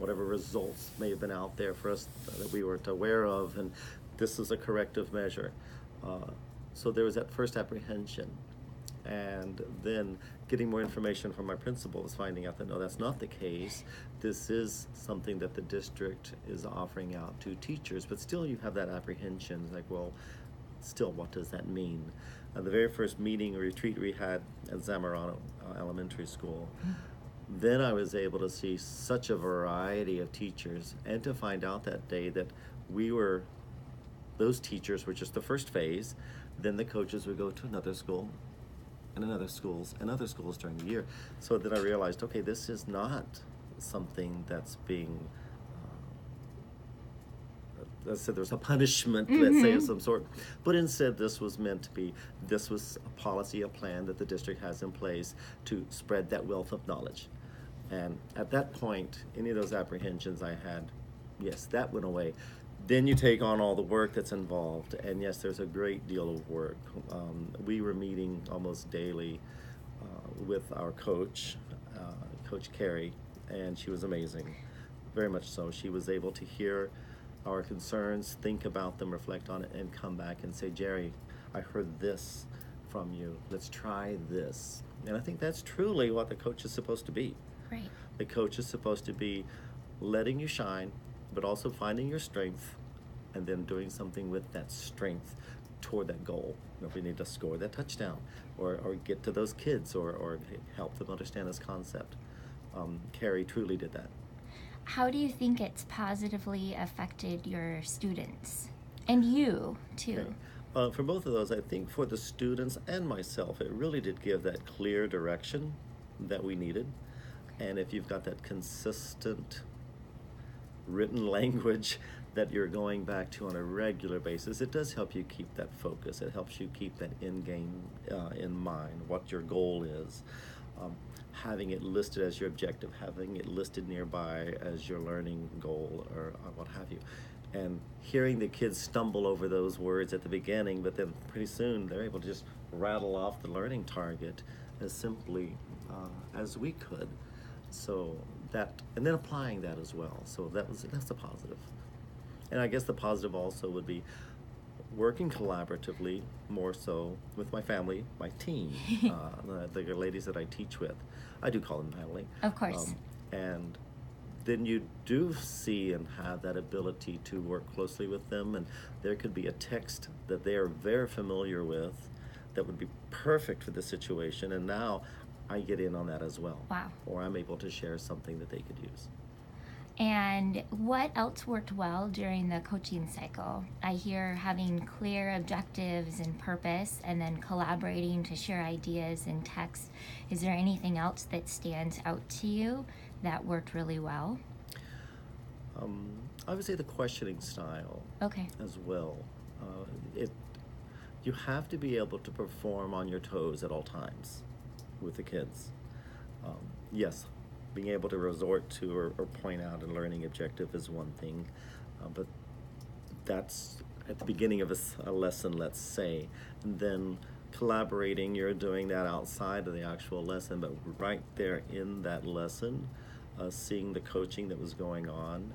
whatever results may have been out there for us that we weren't aware of, and this is a corrective measure. So there was that first apprehension, and then getting more information from my principals, finding out that no, that's not the case. This is something that the district is offering out to teachers, but still you have that apprehension, like, well, still, what does that mean? The very first meeting or retreat we had at Zamorano Elementary School, then I was able to see such a variety of teachers, and to find out that day that those teachers were just the first phase. Then the coaches would go to another school and another schools and other schools during the year. So then I realized, okay, this is not something that's being, let's say there's a punishment, let's say, of some sort, but instead this was a policy, a plan that the district has in place to spread that wealth of knowledge. And at that point, any of those apprehensions I had, yes, that went away. Then you take on all the work that's involved, and yes, there's a great deal of work. We were meeting almost daily with our coach, Coach Carrie, and she was amazing, very much so. She was able to hear our concerns, think about them, reflect on it, and come back and say, Jerry, I heard this from you. Let's try this. And I think that's truly what the coach is supposed to be. Right. The coach is supposed to be letting you shine, but also finding your strength and then doing something with that strength toward that goal. If we need to score that touchdown or get to those kids or help them understand this concept. Carrie truly did that. How do you think it's positively affected your students and you too? Okay. For both of those, I think for the students and myself, it really did give that clear direction that we needed. And if you've got that consistent written language that you're going back to on a regular basis, it does help you keep that focus. It helps you keep that end game in mind, what your goal is. Having it listed as your objective, having it listed nearby as your learning goal, or what have you. And hearing the kids stumble over those words at the beginning, but then pretty soon they're able to just rattle off the learning target as simply as we could. So that, and then applying that as well. So that's a positive. And I guess the positive also would be working collaboratively more so with my family, my team, the ladies that I teach with. I do call them family. Of course. And then you do see and have that ability to work closely with them, and there could be a text that they are very familiar with that would be perfect for the situation, and now I get in on that as well. Wow. Or I'm able to share something that they could use. And what else worked well during the coaching cycle? I hear having clear objectives and purpose, and then collaborating to share ideas and text. Is there anything else that stands out to you that worked really well? I would say the questioning style. Okay. As well. You have to be able to perform on your toes at all times with the kids. Yes, being able to resort to or point out a learning objective is one thing, but that's at the beginning of a lesson, let's say, and then collaborating, you're doing that outside of the actual lesson, but right there in that lesson, seeing the coaching that was going on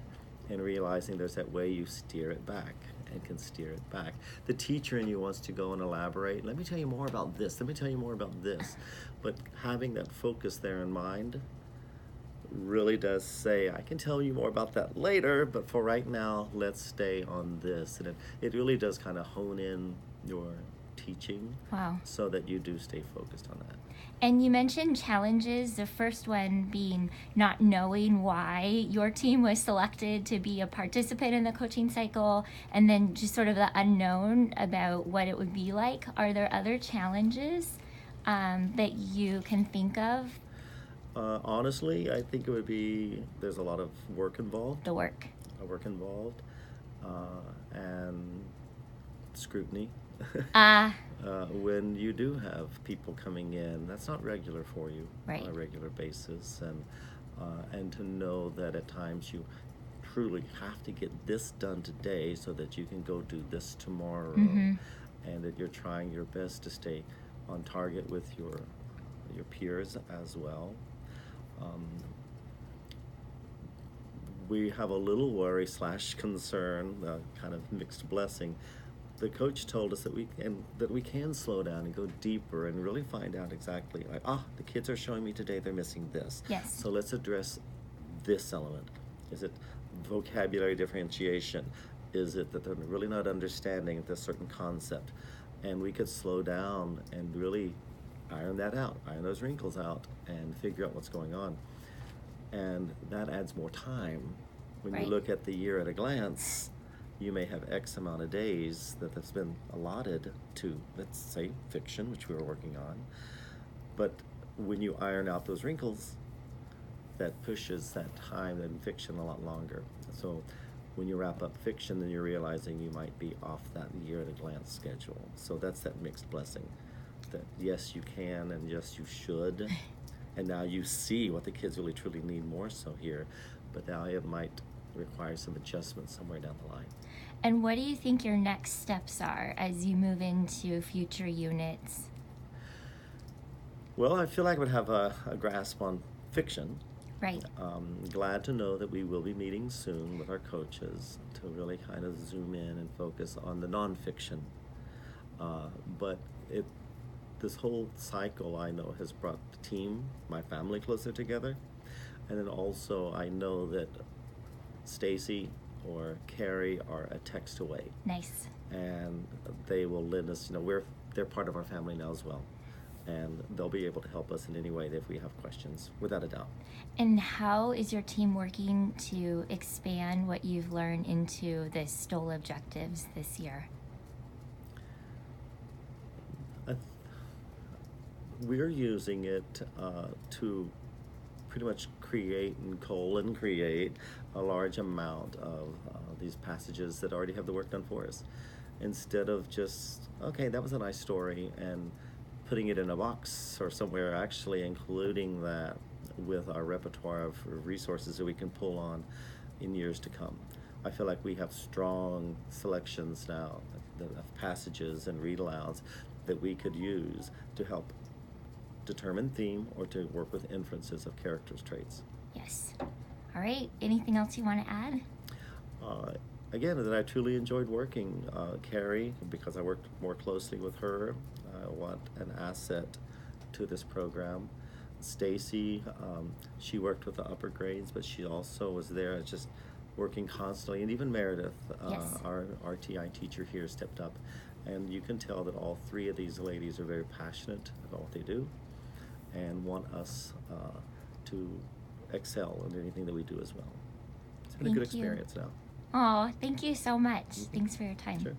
and realizing there's that way you steer it back and can steer it back. The teacher in you wants to go and elaborate. Let me tell you more about this. Let me tell you more about this. But having that focus there in mind really does say, I can tell you more about that later, but for right now, let's stay on this. And it really does kind of hone in your teaching. Wow. So that you do stay focused on that. And you mentioned challenges, the first one being not knowing why your team was selected to be a participant in the coaching cycle, and then just sort of the unknown about what it would be like. Are there other challenges that you can think of? Honestly, I think it would be, there's a lot of work involved. The work. And scrutiny. When you do have people coming in, that's not regular for you. Right. On a regular basis, and to know that at times you truly have to get this done today so that you can go do this tomorrow, and that you're trying your best to stay on target with your peers as well. we have a little worry slash concern, kind of mixed blessing. The coach told us that we can slow down and go deeper and really find out exactly, like, the kids are showing me today they're missing this. Yes. So let's address this element. Is it vocabulary differentiation? Is it that they're really not understanding this certain concept? And we could slow down and really iron that out, iron those wrinkles out, and figure out what's going on. And that adds more time. When Right. you look at the year at a glance, you may have X amount of days that's been allotted to, let's say, fiction, which we were working on. But when you iron out those wrinkles, that pushes that time in fiction a lot longer. So when you wrap up fiction, then you're realizing you might be off that year at a glance schedule. So that's that mixed blessing. That yes, you can, and yes, you should. And now you see what the kids really truly need more so here. But now it might require some adjustments somewhere down the line. And what do you think your next steps are as you move into future units? Well, I feel like I would have a grasp on fiction. Right. Glad to know that we will be meeting soon with our coaches to really kind of zoom in and focus on the nonfiction. But this whole cycle, I know, has brought the team, my family, closer together. And then also I know that Stacy or Carrie are a text away. Nice. And they will lend us, they're part of our family now as well. And they'll be able to help us in any way if we have questions, without a doubt. And how is your team working to expand what you've learned into the Stoll objectives this year? We're using it to pretty much create a large amount of these passages that already have the work done for us. Instead of just, okay, that was a nice story, and putting it in a box or somewhere, actually including that with our repertoire of resources that we can pull on in years to come. I feel like we have strong selections now of passages and read-alouds that we could use to help determine theme or to work with inferences of characters' traits. Yes. All right. Anything else you want to add? Again, that I truly enjoyed working. Carrie, because I worked more closely with her, what an asset to this program. Stacy, she worked with the upper grades, but she also was there just working constantly. And even Meredith, Yes. our RTI teacher here, stepped up. And you can tell that all three of these ladies are very passionate about what they do and want us to excel in anything that we do as well. It's been a good Thank you. experience now. Oh, thank you so much. Thanks for your time. Sure.